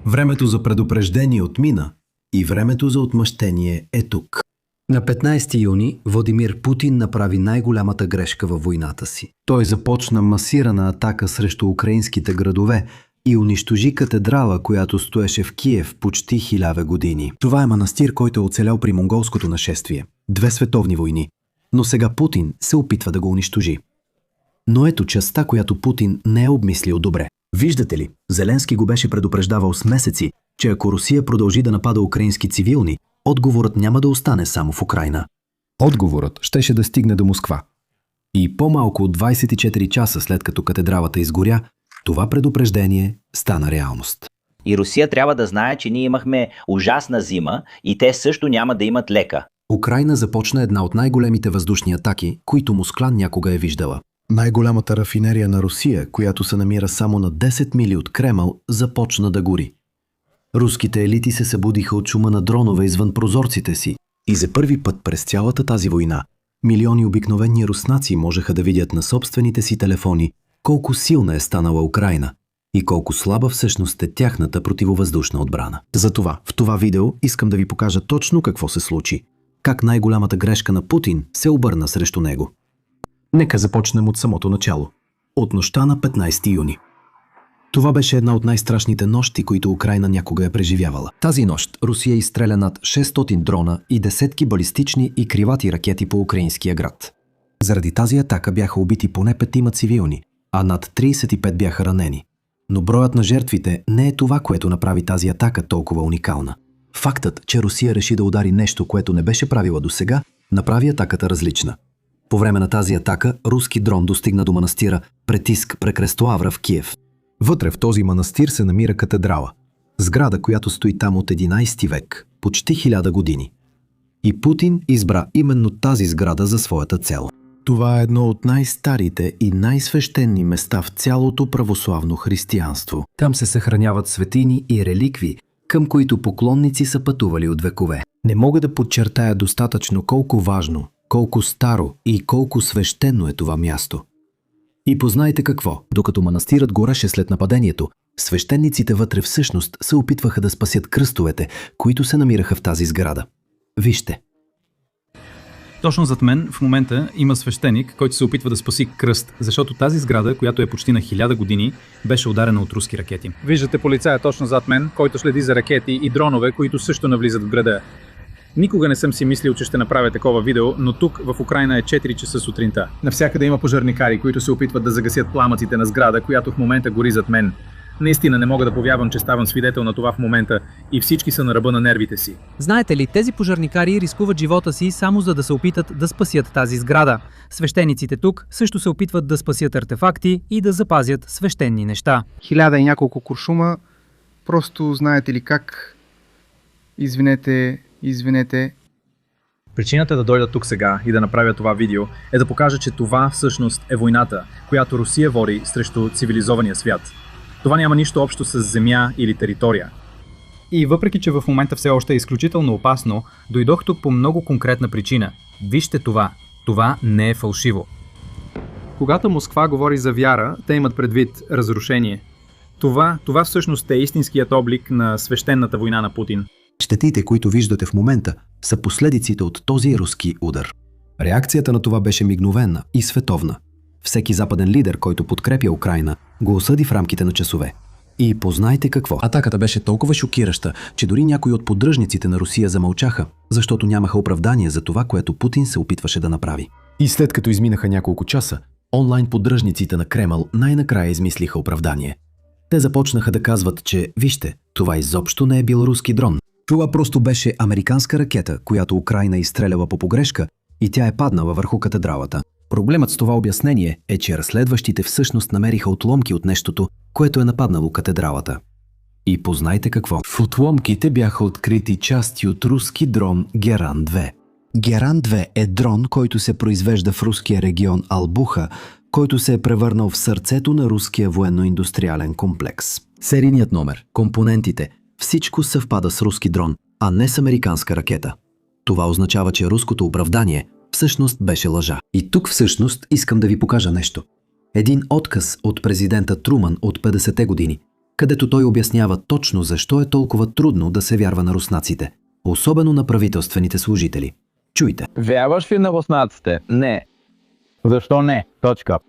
Времето за предупреждение отмина и времето за отмъщение е тук. На 15 юни Владимир Путин направи най-голямата грешка във войната си. Той започна масирана атака срещу украинските градове и унищожи катедрала, която стоеше в Киев почти 1000 години. Това е манастир, който е оцелял при монголското нашествие. 2 световни войни. Но сега Путин се опитва да го унищожи. Но ето частта, която Путин не е обмислил добре. Виждате ли, Зеленски го беше предупреждавал с месеци, че ако Русия продължи да напада украински цивилни, отговорът няма да остане само в Украйна. Отговорът щеше да стигне до Москва. И по-малко от 24 часа след като катедралата изгоря, това предупреждение стана реалност. И Русия трябва да знае, че ние имахме ужасна зима и те също няма да имат лека. Украйна започна една от най-големите въздушни атаки, които Москва някога е виждала. Най-голямата рафинерия на Русия, която се намира само на 10 мили от Кремъл, започна да гори. Руските елити се събудиха от шума на дронове извън прозорците си и за първи път през цялата тази война милиони обикновени руснаци можеха да видят на собствените си телефони колко силна е станала Украйна и колко слаба всъщност е тяхната противовъздушна отбрана. Затова в това видео искам да ви покажа точно какво се случи, как най-голямата грешка на Путин се обърна срещу него. Нека започнем от самото начало. От нощта на 15 юни. Това беше една от най-страшните нощи, които Украйна някога е преживявала. Тази нощ Русия изстреля над 600 дрона и десетки балистични и кривати ракети по украинския град. Заради тази атака бяха убити поне 5 цивилни, а над 35 бяха ранени. Но броят на жертвите не е това, което направи тази атака толкова уникална. Фактът, че Русия реши да удари нещо, което не беше правила досега, направи атаката различна. По време на тази атака руски дрон достигна до манастира Претиск Прекрестоавра в Киев. Вътре в този манастир се намира катедрала, сграда, която стои там от 11 век, почти 1000 години. И Путин избра именно тази сграда за своята цел. Това е едно от най-старите и най-свещени места в цялото православно християнство. Там се съхраняват светини и реликви, към които поклонници са пътували от векове. Не мога да подчертая достатъчно колко важно, колко старо и колко свещено е това място. И познайте какво, докато манастирът гореше след нападението, свещениците вътре всъщност се опитваха да спасят кръстовете, които се намираха в тази сграда. Вижте. Точно зад мен в момента има свещеник, който се опитва да спаси кръст, защото тази сграда, която е почти на 1000 години, беше ударена от руски ракети. Виждате полицая точно зад мен, който следи за ракети и дронове, които също навлизат в града. Никога не съм си мислил, че ще направя такова видео, но тук в Украйна е 4 часа сутринта. Навсякъде има пожарникари, които се опитват да загасят пламъците на сграда, която в момента гори зад мен. Наистина не мога да повярвам, че ставам свидетел на това в момента и всички са на ръба на нервите си. Знаете ли, тези пожарникари рискуват живота си само за да се опитат да спасят тази сграда. Свещениците тук също се опитват да спасят артефакти и да запазят свещени неща. 1000 и няколко куршума, просто знаете ли как? Извинете. Причината да дойда тук сега и да направя това видео е да покажа, че това всъщност е войната, която Русия води срещу цивилизования свят. Това няма нищо общо с земя или територия. И въпреки, че в момента все още е изключително опасно, дойдох тук по много конкретна причина. Вижте това. Това не е фалшиво. Когато Москва говори за вяра, те имат предвид разрушение. Това всъщност е истинският облик на свещената война на Путин. Щетите, които виждате в момента, са последиците от този руски удар. Реакцията на това беше мигновена и световна. Всеки западен лидер, който подкрепя Украйна, го осъди в рамките на часове. И познайте какво. Атаката беше толкова шокираща, че дори някои от поддръжниците на Русия замълчаха, защото нямаха оправдание за това, което Путин се опитваше да направи. И след като изминаха няколко часа, онлайн поддръжниците на Кремъл най-накрая измислиха оправдание. Те започнаха да казват, че вижте, това изобщо не е бил руски дрон. Това просто беше американска ракета, която Украйна изстреляла по погрешка и тя е паднала върху катедралата. Проблемът с това обяснение е, че разследващите всъщност намериха отломки от нещото, което е нападнало катедралата. И познайте какво. В отломките бяха открити части от руски дрон Геран-2. Геран-2 е дрон, който се произвежда в руския регион Албуха, който се е превърнал в сърцето на руския военно-индустриален комплекс. Серийният номер, компонентите, всичко съвпада с руски дрон, а не с американска ракета. Това означава, че руското оправдание всъщност беше лъжа. И тук всъщност искам да ви покажа нещо. Един отказ от президента Труман от 50-те години, където той обяснява точно защо е толкова трудно да се вярва на руснаците, особено на правителствените служители. Чуйте. Вярваш ли на руснаците? Не. Защо не? Точка.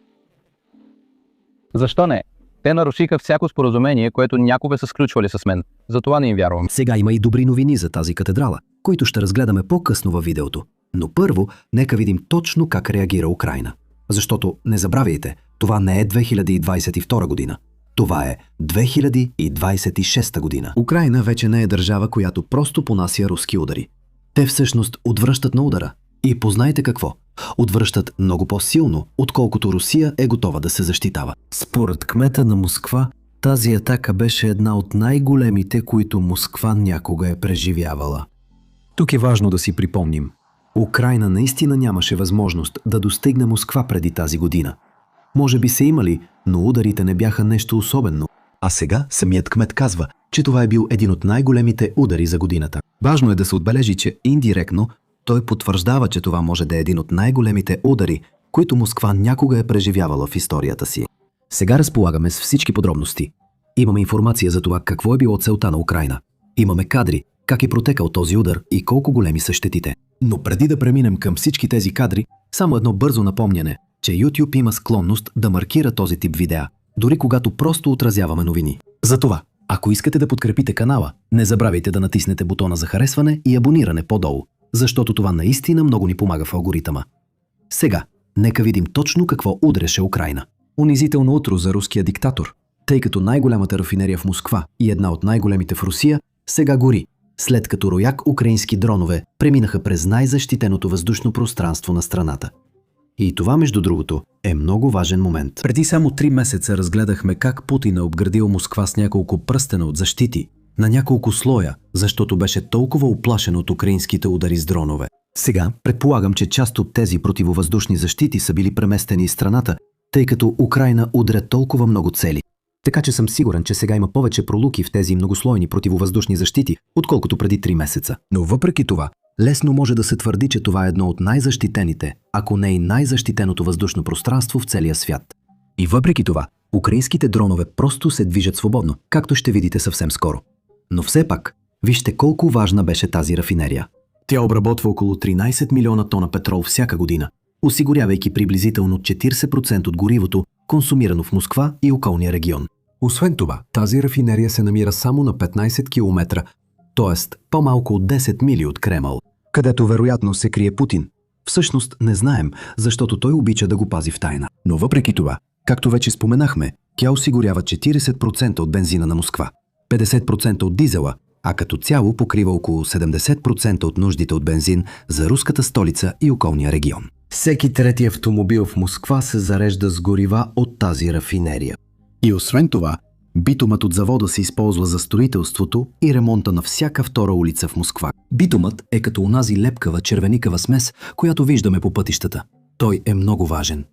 Защо не? Те нарушиха всяко споразумение, което някога са сключвали с мен. Затова не им вярвам. Сега има и добри новини за тази катедрала, които ще разгледаме по-късно във видеото. Но първо, нека видим точно как реагира Украйна. Защото, не забравяйте, това не е 2022 година. Това е 2026 година. Украйна вече не е държава, която просто понася руски удари. Те всъщност отвръщат на удара. И познайте какво? Отвръщат много по-силно, отколкото Русия е готова да се защитава. Според кмета на Москва, тази атака беше една от най-големите, които Москва някога е преживявала. Тук е важно да си припомним. Украйна наистина нямаше възможност да достигне Москва преди тази година. Може би са имали, но ударите не бяха нещо особено. А сега самият кмет казва, че това е бил един от най-големите удари за годината. Важно е да се отбележи, че индиректно той потвърждава, че това може да е един от най-големите удари, които Москва някога е преживявала в историята си. Сега разполагаме с всички подробности. Имаме информация за това какво е било целта на Украйна. Имаме кадри, как е протекал този удар и колко големи са щетите. Но преди да преминем към всички тези кадри, само едно бързо напомняне, че YouTube има склонност да маркира този тип видеа, дори когато просто отразяваме новини. Затова, ако искате да подкрепите канала, не забравяйте да натиснете бутона за харесване и абониране по-долу, защото това наистина много ни помага в алгоритъма. Сега, нека видим точно какво удряше Украйна. Унизително утро за руския диктатор, тъй като най-голямата рафинерия в Москва и една от най-големите в Русия сега гори, след като рояк украински дронове преминаха през най-защитеното въздушно пространство на страната. И това, между другото, е много важен момент. Преди само 3 месеца разгледахме как Путин е обградил Москва с няколко пръстена от защити, на няколко слоя, защото беше толкова уплашен от украинските удари с дронове. Сега предполагам, че част от тези противовъздушни защити са били преместени из страната, тъй като Украйна удря толкова много цели. Така че съм сигурен, че сега има повече пролуки в тези многослойни противовъздушни защити, отколкото преди 3 месеца. Но въпреки това, лесно може да се твърди, че това е едно от най-защитените, ако не и най-защитеното въздушно пространство в целия свят. И въпреки това, украинските дронове просто се движат свободно, както ще видите съвсем скоро. Но все пак, вижте колко важна беше тази рафинерия. Тя обработва около 13 милиона тона петрол всяка година, осигурявайки приблизително 40% от горивото, консумирано в Москва и околния регион. Освен това, тази рафинерия се намира само на 15 км, т.е. по-малко от 10 мили от Кремъл, където вероятно се крие Путин. Всъщност не знаем, защото той обича да го пази в тайна. Но въпреки това, както вече споменахме, тя осигурява 40% от бензина на Москва, 50% от дизела, а като цяло покрива около 70% от нуждите от бензин за руската столица и околния регион. Всеки трети автомобил в Москва се зарежда с горива от тази рафинерия. И освен това, битумът от завода се използва за строителството и ремонта на всяка втора улица в Москва. Битумът е като онази лепкава червеникава смес, която виждаме по пътищата. Той е много важен.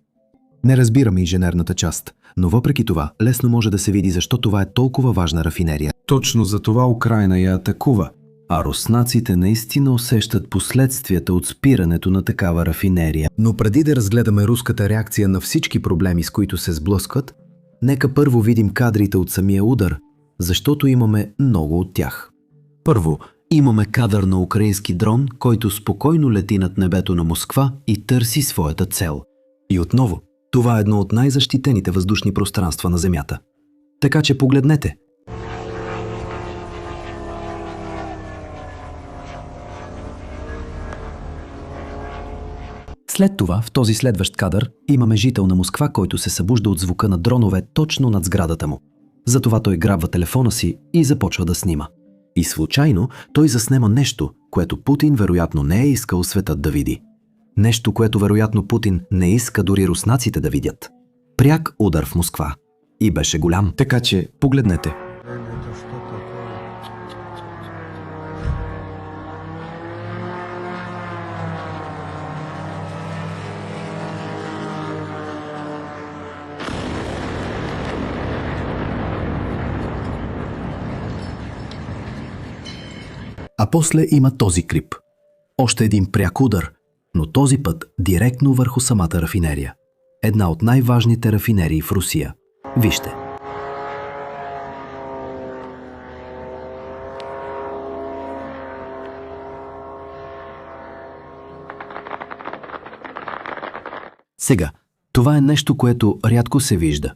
Не разбираме инженерната част, но въпреки това лесно може да се види защо това е толкова важна рафинерия. Точно за това Украйна я атакува, а руснаците наистина усещат последствията от спирането на такава рафинерия. Но преди да разгледаме руската реакция на всички проблеми, с които се сблъскват, нека първо видим кадрите от самия удар, защото имаме много от тях. Първо, имаме кадър на украински дрон, който спокойно лети над небето на Москва и търси своята цел. И отново, това е едно от най-защитените въздушни пространства на Земята. Така че погледнете. След това, в този следващ кадър, имаме жител на Москва, който се събужда от звука на дронове точно над сградата му. Затова той грабва телефона си и започва да снима. И случайно той заснема нещо, което Путин вероятно не е искал светът да види. Нещо, което вероятно Путин не иска дори руснаците да видят. Пряк удар в Москва. И беше голям. Така че погледнете. А после има този клип. Още един пряк удар, но този път директно върху самата рафинерия. една от най-важните рафинерии в Русия. Вижте. Сега, това е нещо, което рядко се вижда.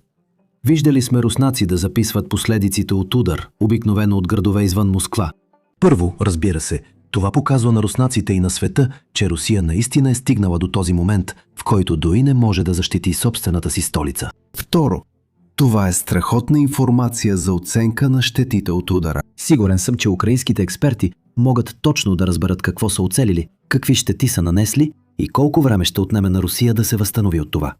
Виждали сме руснаци да записват последиците от удар, обикновено от градове извън Москва. Първо, разбира се, това показва на руснаците и на света, че Русия наистина е стигнала до този момент, в който дори не може да защити собствената си столица. Второ, това е страхотна информация за оценка на щетите от удара. Сигурен съм, че украинските експерти могат точно да разберат какво са оцелили, какви щети са нанесли и колко време ще отнеме на Русия да се възстанови от това.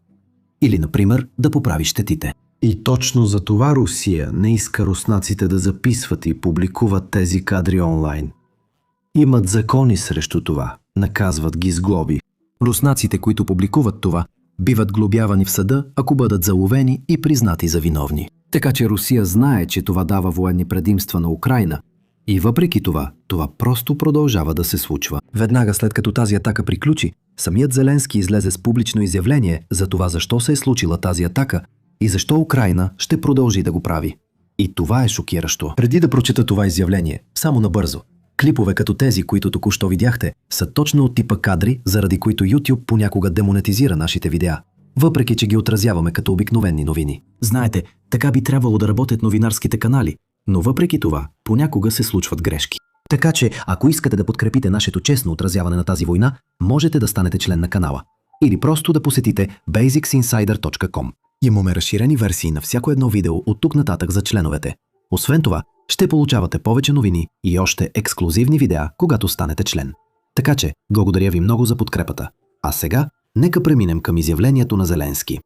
Или, например, да поправи щетите. И точно за това Русия не иска руснаците да записват и публикуват тези кадри онлайн. Имат закони срещу това, наказват ги с глоби. Руснаците, които публикуват това, биват глобявани в съда, ако бъдат заловени и признати за виновни. Така че Русия знае, че това дава военни предимства на Украйна. И въпреки това, това просто продължава да се случва. Веднага след като тази атака приключи, самият Зеленски излезе с публично изявление за това защо се е случила тази атака и защо Украйна ще продължи да го прави. И това е шокиращо. Преди да прочета това изявление, само набързо. Клипове като тези, които току-що видяхте, са точно от типа кадри, заради които YouTube понякога демонетизира нашите видеа, въпреки че ги отразяваме като обикновени новини. Знаете, така би трябвало да работят новинарските канали, но въпреки това, понякога се случват грешки. Така че, ако искате да подкрепите нашето честно отразяване на тази война, можете да станете член на канала. Или просто да посетите basicsinsider.com. Имаме разширени версии на всяко едно видео от тук нататък за членовете. Освен това, ще получавате повече новини и още ексклузивни видеа, когато станете член. Така че, благодаря ви много за подкрепата. А сега, нека преминем към изявлението на Зеленски.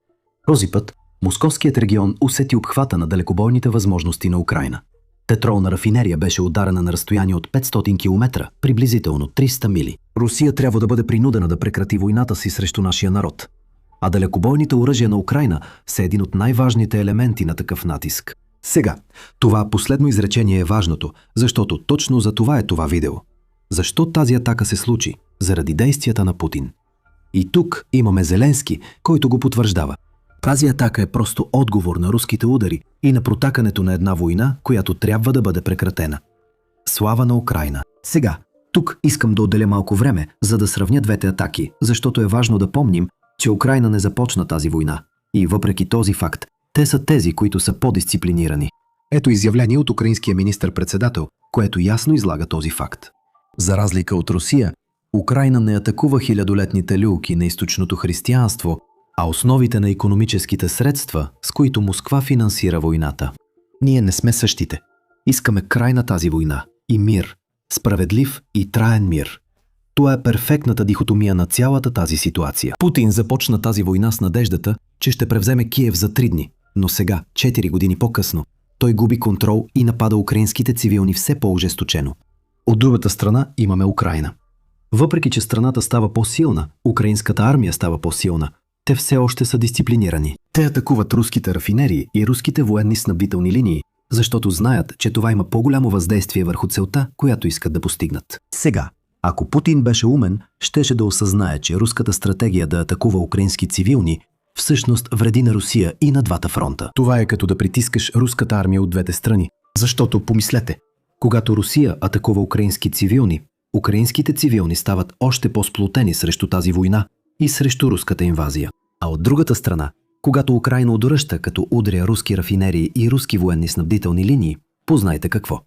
Този път, Московският регион усети обхвата на далекобойните възможности на Украйна. Петролна рафинерия беше ударена на разстояние от 500 км, приблизително 300 мили. Русия трябва да бъде принудена да прекрати войната си срещу нашия народ. А далекобойните оръжия на Украйна са един от най-важните елементи на такъв натиск. Сега, това последно изречение е важното, защото точно за това е това видео. Защо тази атака се случи? Заради действията на Путин. И тук имаме Зеленски, който го потвърждава. Тази атака е просто отговор на руските удари и на протакането на една война, която трябва да бъде прекратена. Слава на Украйна! Сега, тук искам да отделя малко време, за да сравня двете атаки, защото е важно да помним, че Украйна не започна тази война. И въпреки този факт, те са тези, които са по-дисциплинирани. Ето изявление от украинския министър-председател, което ясно излага този факт. За разлика от Русия, Украйна не атакува хилядолетните люлки на източното християнство, а основите на икономическите средства, с които Москва финансира войната. Ние не сме същите. Искаме край на тази война и мир, справедлив и траен мир. Това е перфектната дихотомия на цялата тази ситуация. Путин започна тази война с надеждата, че ще превземе Киев за 3 дни, но сега, 4 години по-късно, той губи контрол и напада украинските цивилни все по-ожесточено. От другата страна имаме Украйна. Въпреки че страната става по-силна, украинската армия става по-силна, те все още са дисциплинирани. Те атакуват руските рафинерии и руските военни снабдителни линии, защото знаят, че това има по-голямо въздействие върху целта, която искат да постигнат. Сега, ако Путин беше умен, щеше да осъзнае, че руската стратегия да атакува украински цивилни всъщност вреди на Русия и на двата фронта. Това е като да притискаш руската армия от двете страни. Защото, помислете, когато Русия атакува украински цивилни, украинските цивилни стават още по-сплотени срещу тази война и срещу руската инвазия. А от другата страна, когато Украйна отвръща като удря руски рафинерии и руски военни снабдителни линии, познайте какво.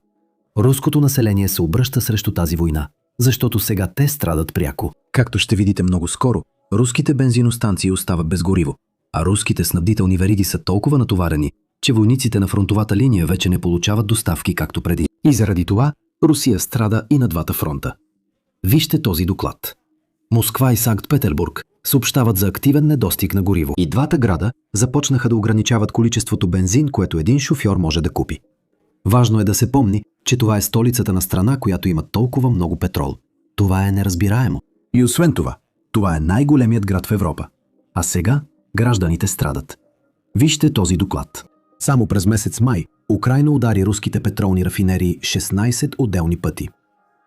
Руското население се обръща срещу тази война, защото сега те страдат пряко. Както ще видите много скоро, руските бензиностанции остават без гориво, а руските снабдителни вериги са толкова натоварени, че войниците на фронтовата линия вече не получават доставки както преди. И заради това Русия страда и на двата фронта. Вижте този доклад. Москва и Санкт-Петербург съобщават за активен недостиг на гориво. И двата града започнаха да ограничават количеството бензин, което един шофьор може да купи. Важно е да се помни, че това е столицата на страна, която има толкова много петрол. Това е неразбираемо. И освен това, това е най-големият град в Европа. А сега гражданите страдат. Вижте този доклад. Само през месец май Украйна удари руските петролни рафинерии 16 отделни пъти.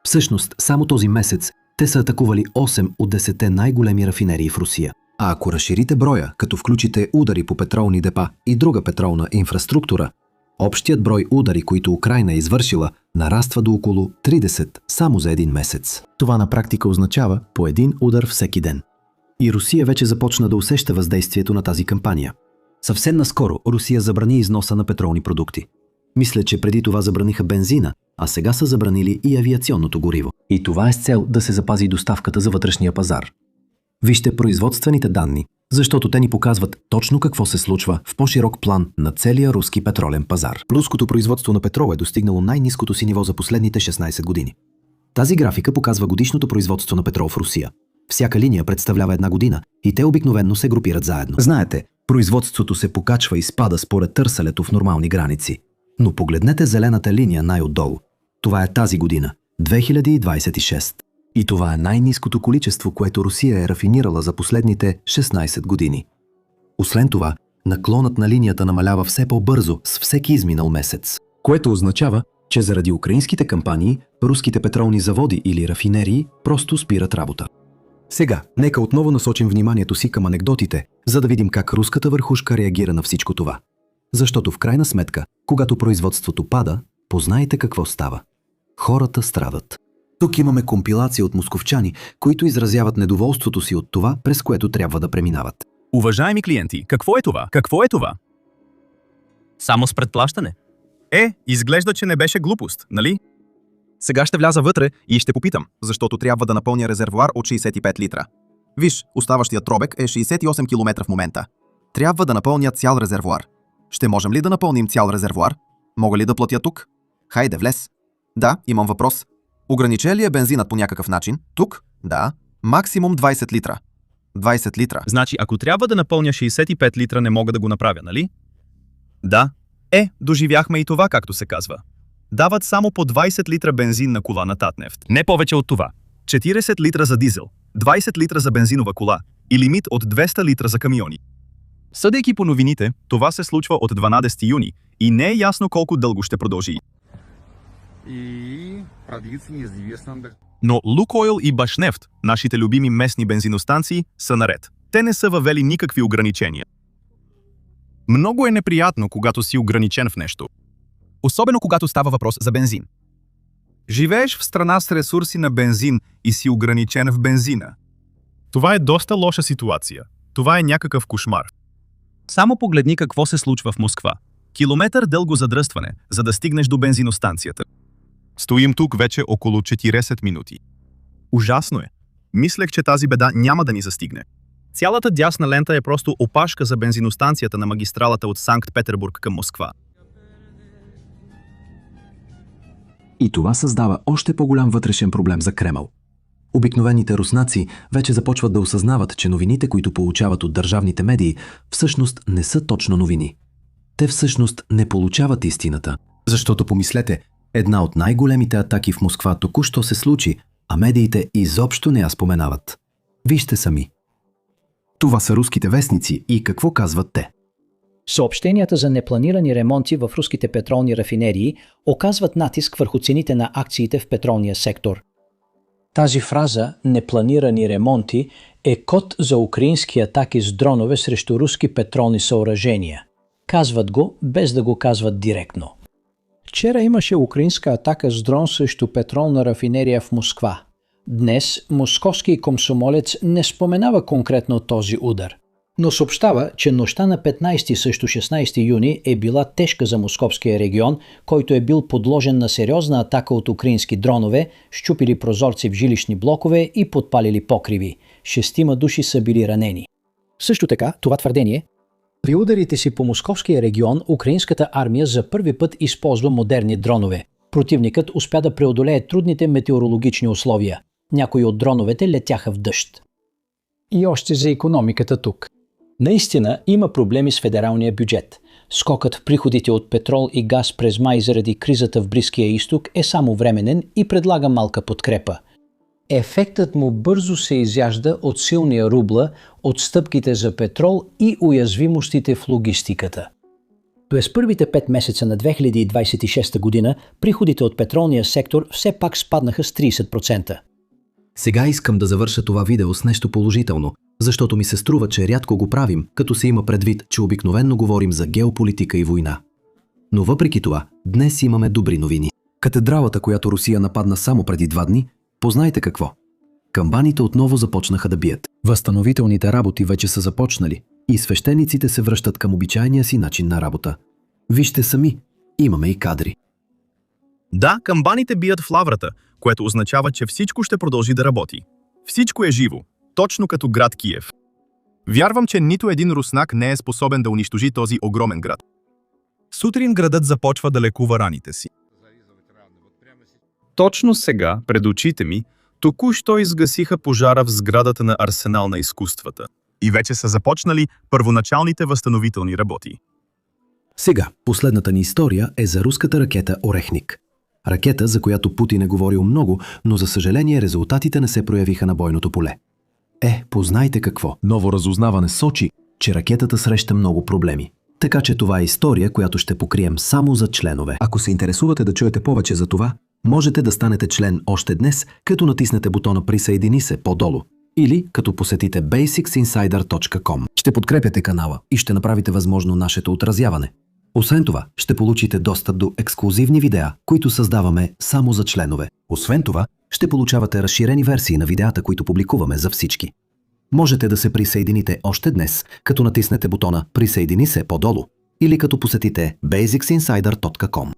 Всъщност, само този месец те са атакували 8 от 10 най-големи рафинерии в Русия. А ако разширите броя, като включите удари по петролни депа и друга петролна инфраструктура, общият брой удари, които Украйна е извършила, нараства до около 30 само за един месец. Това на практика означава по един удар всеки ден. И Русия вече започна да усеща въздействието на тази кампания. Съвсем наскоро Русия забрани износа на петролни продукти. Мисля, че преди това забраниха бензина, а сега са забранили и авиационното гориво. И това е с цел да се запази доставката за вътрешния пазар. Вижте производствените данни, защото те ни показват точно какво се случва в по-широк план на целия руски петролен пазар. Руското производство на петрол е достигнало най-ниското си ниво за последните 16 години. Тази графика показва годишното производство на петрол в Русия. Всяка линия представлява една година и те обикновенно се групират заедно. Знаете, производството се покачва и спада според търсенето в нормални граници. Но погледнете зелената линия най-отдолу. Това е тази година, 2026. И това е най-ниското количество, което Русия е рафинирала за последните 16 години. Освен това, наклонът на линията намалява все по-бързо с всеки изминал месец, което означава, че заради украинските кампании, руските петролни заводи или рафинерии просто спират работа. Сега, нека отново насочим вниманието си към анекдотите, за да видим как руската върхушка реагира на всичко това. Защото в крайна сметка, когато производството пада, познайте какво става. Хората страдат. Тук имаме компилация от московчани, които изразяват недоволството си от това, през което трябва да преминават. Уважаеми клиенти, какво е това? Какво е това? Само с предплащане. Изглежда, че не беше глупост, нали? Сега ще вляза вътре и ще попитам, защото трябва да напълня резервоар от 65 литра. Виж, оставащият пробег е 68 км в момента. Трябва да напълня цял резервоар. Ще можем ли да напълним цял резервоар? Мога ли да платя тук? Хайде, влез. Да, имам въпрос. Ограничен ли е бензинът по някакъв начин? Тук? Да. Максимум 20 литра. 20 литра. Значи, ако трябва да напълня 65 литра, не мога да го направя, нали? Да. Доживяхме и това, както се казва. Дават само по 20 литра бензин на кола на Татнефт. Не повече от това. 40 литра за дизел, 20 литра за бензинова кола и лимит от 200 литра за камиони. Съдейки по новините, това се случва от 12 юни и не е ясно колко дълго ще продължи. Но Лукойл и Башнефт, нашите любими местни бензиностанции, са наред. Те не са въвели никакви ограничения. Много е неприятно, когато си ограничен в нещо. Особено когато става въпрос за бензин. Живееш в страна с ресурси на бензин и си ограничен в бензина. Това е доста лоша ситуация. Това е някакъв кошмар. Само погледни какво се случва в Москва. Километър дълго задръстване, за да стигнеш до бензиностанцията. Стоим тук вече около 40 минути. Ужасно е. Мислех, че тази беда няма да ни застигне. Цялата дясна лента е просто опашка за бензиностанцията на магистралата от Санкт-Петербург към Москва. И това създава още по-голям вътрешен проблем за Кремъл. Обикновените руснаци вече започват да осъзнават, че новините, които получават от държавните медии, всъщност не са точно новини. Те всъщност не получават истината. Защото помислете, една от най-големите атаки в Москва току-що се случи, а медиите изобщо не я споменават. Вижте сами. Това са руските вестници и какво казват те? Съобщенията за непланирани ремонти в руските петролни рафинерии оказват натиск върху цените на акциите в петролния сектор. Тази фраза «непланирани ремонти» е код за украински атаки с дронове срещу руски петролни съоръжения. Казват го, без да го казват директно. Вчера имаше украинска атака с дрон срещу петролна рафинерия в Москва. Днес московски комсомолец не споменава конкретно този удар, но съобщава, че нощта на 15 срещу 16 юни е била тежка за московския регион, който е бил подложен на сериозна атака от украински дронове, счупили прозорци в жилищни блокове и подпалили покриви. 6 души са били ранени. Също така, това твърдение: при ударите си по московския регион, украинската армия за първи път използва модерни дронове. Противникът успя да преодолее трудните метеорологични условия. Някои от дроновете летяха в дъжд. И още за икономиката тук. Наистина има проблеми с федералния бюджет. Скокът в приходите от петрол и газ през май заради кризата в Близкия изток е само временен и предлага малка подкрепа. Ефектът му бързо се изяжда от силния рубла, отстъпките за петрол и уязвимостите в логистиката. През първите 5 месеца на 2026 година приходите от петролния сектор все пак спаднаха с 30%. Сега искам да завърша това видео с нещо положително, защото ми се струва, че рядко го правим, като се има предвид, че обикновенно говорим за геополитика и война. Но въпреки това, днес имаме добри новини. Катедралата, която Русия нападна само преди 2 дни, познайте какво. Камбаните отново започнаха да бият. Възстановителните работи вече са започнали и свещениците се връщат към обичайния си начин на работа. Вижте сами, имаме и кадри. Да, камбаните бият в лаврата, което означава, че всичко ще продължи да работи. Всичко е живо, точно като град Киев. Вярвам, че нито един руснак не е способен да унищожи този огромен град. Сутрин градът започва да лекува раните си. Точно сега, пред очите ми, току-що изгасиха пожара в сградата на Арсенал на изкуствата. И вече са започнали първоначалните възстановителни работи. Сега, последната ни история е за руската ракета Орехник. Ракета, за която Путин е говорил много, но за съжаление резултатите не се проявиха на бойното поле. Познайте какво. Ново разузнаване сочи, че ракетата среща много проблеми. Така че това е история, която ще покрием само за членове. Ако се интересувате да чуете повече за това, можете да станете член още днес, като натиснете бутона "Присъедини се" по-долу или като посетите basicsinsider.com. Ще подкрепяте канала и ще направите възможно нашето отразяване. Освен това, ще получите достъп до ексклузивни видеа, които създаваме само за членове. Освен това, ще получавате разширени версии на видеата, които публикуваме за всички. Можете да се присъедините още днес, като натиснете бутона "Присъедини се" по-долу или като посетите basicsinsider.com.